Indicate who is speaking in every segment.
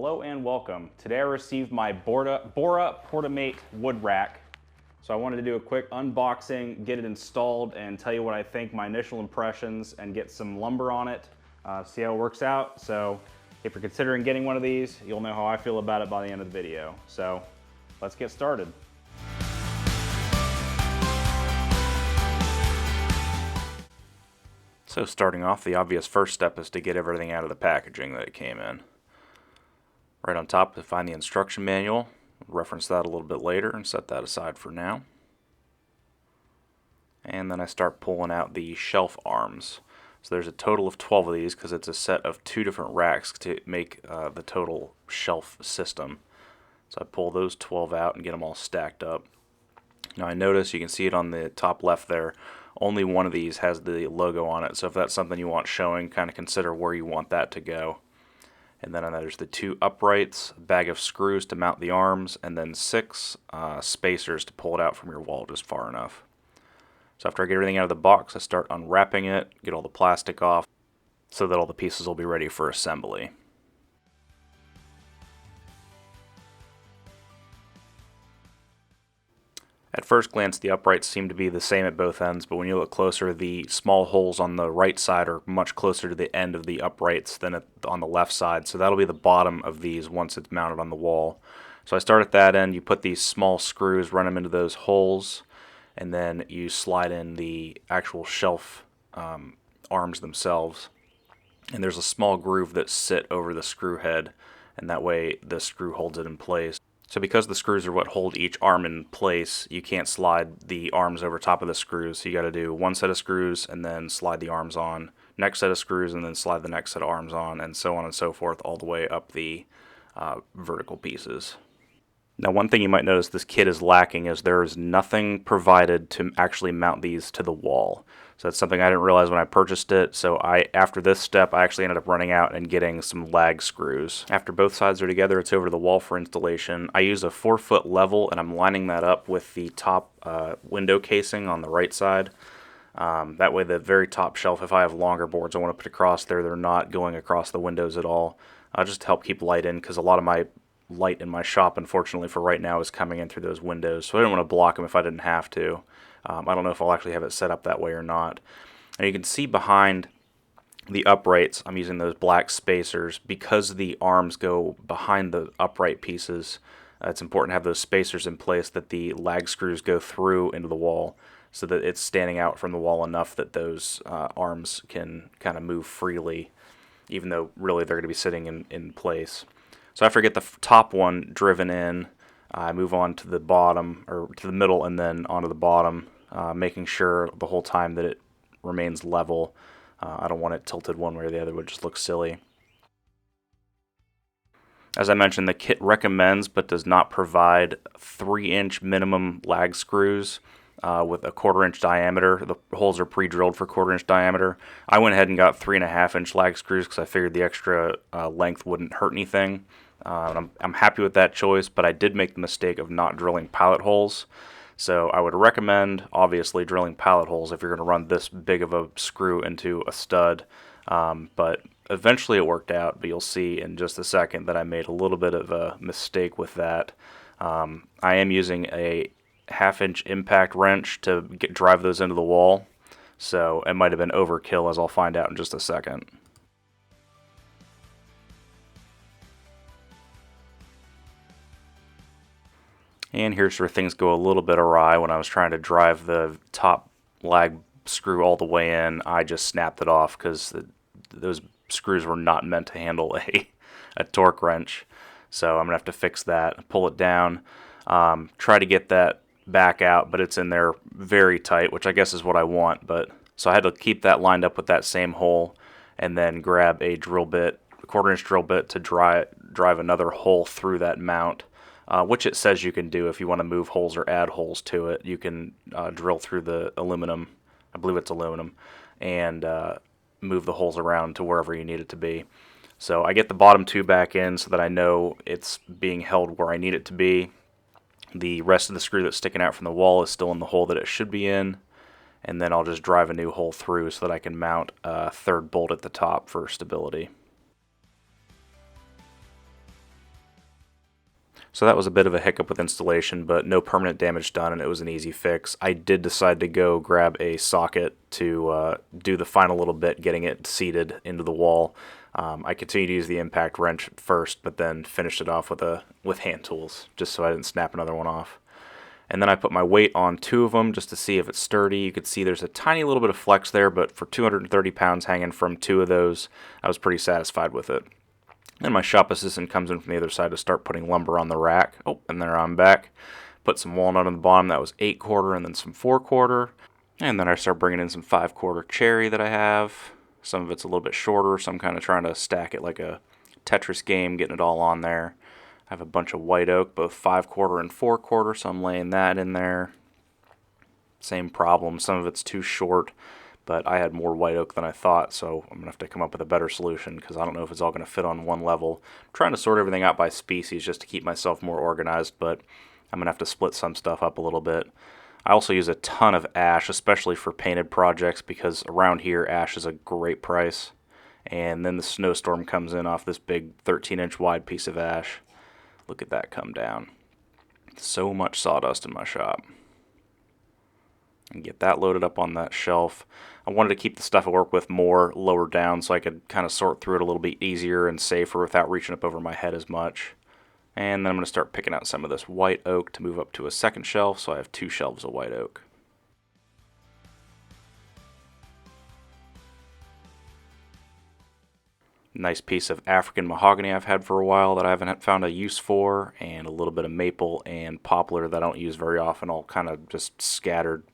Speaker 1: Hello and welcome. Today I received my bora Portamate wood rack. So I wanted to do a quick unboxing, get it installed, and tell you what I think, my initial impressions, and get some lumber on it, see how it works out. So if you're considering getting one of these, you'll know how I feel about it by the end of the video. So let's get started. So starting off, the obvious first step is to get everything out of the packaging that it came in. Right on top, to find the instruction manual. Reference that a little bit later and set that aside for now. And then I start pulling out the shelf arms. So there's a total of 12 of these because it's a set of 2 different racks to make the total shelf system. So I pull those 12 out and get them all stacked up. Now I notice, you can see it on the top left there, only one of these has the logo on it. So if that's something you want showing, kind of consider where you want that to go. And then there's the 2 uprights, a bag of screws to mount the arms, and then 6 spacers to pull it out from your wall just far enough. So after I get everything out of the box, I start unwrapping it, get all the plastic off, so that all the pieces will be ready for assembly. At first glance, the uprights seem to be the same at both ends, but when you look closer, the small holes on the right side are much closer to the end of the uprights than on the left side, so that'll be the bottom of these once it's mounted on the wall. So I start at that end, you put these small screws, run them into those holes, and then you slide in the actual shelf arms themselves. And there's a small groove that sit over the screw head, and that way the screw holds it in place. So because the screws are what hold each arm in place, you can't slide the arms over top of the screws. So you got to do one set of screws and then slide the arms on, next set of screws and then slide the next set of arms on, and so on and so forth all the way up the vertical pieces. Now one thing you might notice this kit is lacking is there is nothing provided to actually mount these to the wall. So that's something I didn't realize when I purchased it. So after this step, I actually ended up running out and getting some lag screws. After both sides are together, it's over to the wall for installation. I use a 4-foot level, and I'm lining that up with the top window casing on the right side. That way the very top shelf, if I have longer boards I want to put across there, they're not going across the windows at all. Just to help keep light in, because a lot of my light in my shop, unfortunately for right now, is coming in through those windows. So I didn't want to block them if I didn't have to. I don't know if I'll actually have it set up that way or not. And you can see behind the uprights, I'm using those black spacers. Because the arms go behind the upright pieces, it's important to have those spacers in place that the lag screws go through into the wall, so that it's standing out from the wall enough that those arms can kind of move freely, even though really they're going to be sitting in place. So after I get the top one driven in, I move on to the bottom, or to the middle, and then onto the bottom, making sure the whole time that it remains level. I don't want it tilted one way or the other, it would just look silly. As I mentioned, the kit recommends but does not provide 3-inch minimum lag screws with a 1/4-inch diameter. The holes are pre-drilled for 1/4-inch diameter. I went ahead and got 3.5-inch lag screws because I figured the extra length wouldn't hurt anything. I'm happy with that choice, but I did make the mistake of not drilling pilot holes. So I would recommend, obviously, drilling pilot holes if you're going to run this big of a screw into a stud. But eventually it worked out, but you'll see in just a second that I made a little bit of a mistake with that. I am using a 1/2-inch impact wrench to drive those into the wall, so it might have been overkill, as I'll find out in just a second. And here's where things go a little bit awry. When I was trying to drive the top lag screw all the way in, I just snapped it off because those screws were not meant to handle a torque wrench. So I'm going to have to fix that, pull it down, try to get that back out, but it's in there very tight, which I guess is what I want. So I had to keep that lined up with that same hole, and then grab a drill bit, a 1/4-inch drill bit, to drive another hole through that mount. Which it says you can do if you want to move holes or add holes to it. You can drill through the aluminum, I believe it's aluminum, and move the holes around to wherever you need it to be. So I get the bottom 2 back in so that I know it's being held where I need it to be. The rest of the screw that's sticking out from the wall is still in the hole that it should be in, and then I'll just drive a new hole through so that I can mount a 3rd bolt at the top for stability. So that was a bit of a hiccup with installation, but no permanent damage done, and it was an easy fix. I did decide to go grab a socket to do the final little bit, getting it seated into the wall. I continued to use the impact wrench first, but then finished it off with hand tools, just so I didn't snap another one off. And then I put my weight on 2 of them just to see if it's sturdy. You could see there's a tiny little bit of flex there, but for 230 pounds hanging from 2 of those, I was pretty satisfied with it. And my shop assistant comes in from the other side to start putting lumber on the rack. Oh, and there I'm back. Put some walnut on the bottom, that was 8/4, and then some 4/4. And then I start bringing in some 5/4 cherry that I have. Some of it's a little bit shorter, so I'm kind of trying to stack it like a Tetris game, getting it all on there. I have a bunch of white oak, both 5/4 and 4/4, so I'm laying that in there. Same problem, some of it's too short, but I had more white oak than I thought, so I'm going to have to come up with a better solution because I don't know if it's all going to fit on one level. I'm trying to sort everything out by species just to keep myself more organized, but I'm going to have to split some stuff up a little bit. I also use a ton of ash, especially for painted projects, because around here ash is a great price. And then the snowstorm comes in off this big 13-inch wide piece of ash. Look at that come down. So much sawdust in my shop. And get that loaded up on that shelf. I wanted to keep the stuff I work with more lower down so I could kind of sort through it a little bit easier and safer without reaching up over my head as much. And then I'm going to start picking out some of this white oak to move up to a second shelf, so I have 2 shelves of white oak. Nice piece of African mahogany I've had for a while that I haven't found a use for, and a little bit of maple and poplar that I don't use very often, all kind of just scattered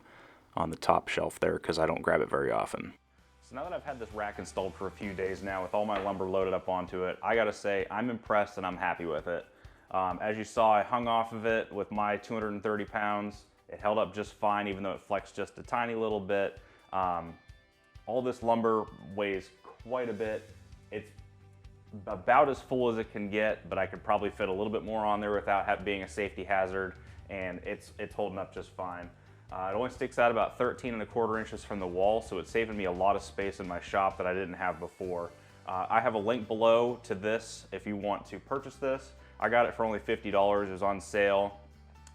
Speaker 1: on the top shelf there because I don't grab it very often. So now that I've had this rack installed for a few days now with all my lumber loaded up onto it, I gotta say I'm impressed and I'm happy with it. As you saw, I hung off of it with my 230 pounds. It held up just fine even though it flexed just a tiny little bit. All this lumber weighs quite a bit. It's about as full as it can get, but I could probably fit a little bit more on there without being a safety hazard, and it's holding up just fine. It only sticks out about 13¼ inches from the wall, so it's saving me a lot of space in my shop that I didn't have before. I have a link below to this if you want to purchase this. I got it for only $50. It was on sale.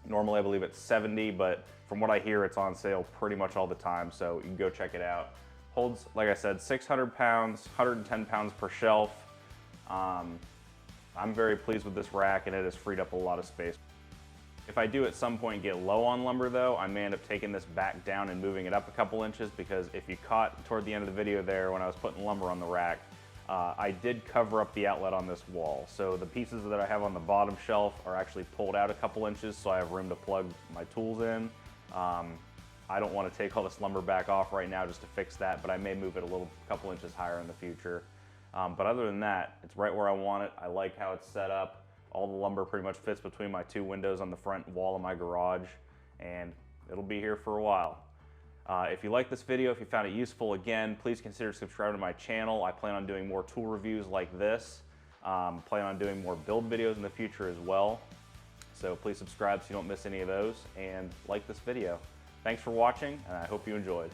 Speaker 1: Normally I believe it's $70, but from what I hear it's on sale pretty much all the time, so you can go check it out. Holds, like I said, 600 pounds, 110 pounds per shelf. I'm very pleased with this rack, and it has freed up a lot of space. If I do at some point get low on lumber though, I may end up taking this back down and moving it up a couple inches, because if you caught toward the end of the video there when I was putting lumber on the rack, I did cover up the outlet on this wall. So the pieces that I have on the bottom shelf are actually pulled out a couple inches so I have room to plug my tools in. I don't want to take all this lumber back off right now just to fix that, but I may move it a couple inches higher in the future. But other than that, it's right where I want it. I like how it's set up. All the lumber pretty much fits between my 2 windows on the front wall of my garage, and it'll be here for a while. If you like this video, if you found it useful, again, please consider subscribing to my channel. I plan on doing more tool reviews like this. Plan on doing more build videos in the future as well. So please subscribe so you don't miss any of those, and like this video. Thanks for watching, and I hope you enjoyed.